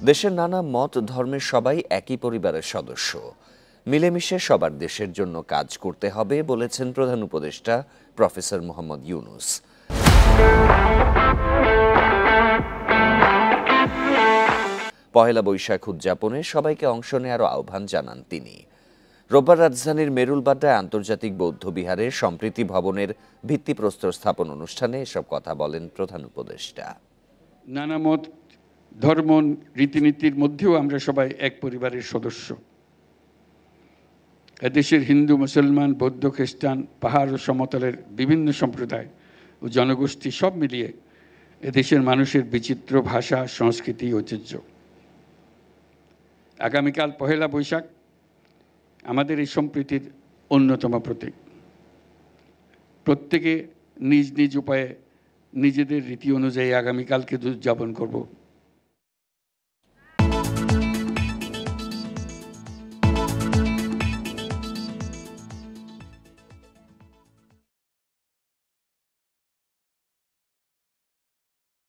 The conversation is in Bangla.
দেশের নানা মত ধর্মের সবাই একই পরিবারের সদস্য। মিলেমিশে সবার দেশের জন্য কাজ করতে হবে বলেছেন প্রধান উপদেষ্টা প্রফেসর মোহাম্মদ ইউনূস। পহেলা বৈশাখ উদযাপনে সবাইকে অংশ নেওয়ারও আহ্বান জানান তিনি। রোববার রাজধানীর মেরুলবাড্ডায় আন্তর্জাতিক বৌদ্ধ বিহারের সম্প্রীতি ভবনের ভিত্তিপ্রস্তর স্থাপন অনুষ্ঠানে এসব কথা বলেন প্রধান উপদেষ্টা। নানা মত ধর্ম রীতিনীতির মধ্যেও আমরা সবাই এক পরিবারের সদস্য। এদেশের হিন্দু, মুসলমান, বৌদ্ধ, খ্রিস্টান, পাহাড় ও সমতলের বিভিন্ন সম্প্রদায় ও জনগোষ্ঠী সব মিলিয়ে এদেশের মানুষের বিচিত্র ভাষা, সংস্কৃতি, ঐতিহ্য। আগামীকাল পহেলা বৈশাখ আমাদের এই সম্প্রীতির অন্যতম প্রতীক। প্রত্যেকে নিজ নিজ উপায়ে নিজেদের রীতি অনুযায়ী আগামীকালকে উদযাপন করব।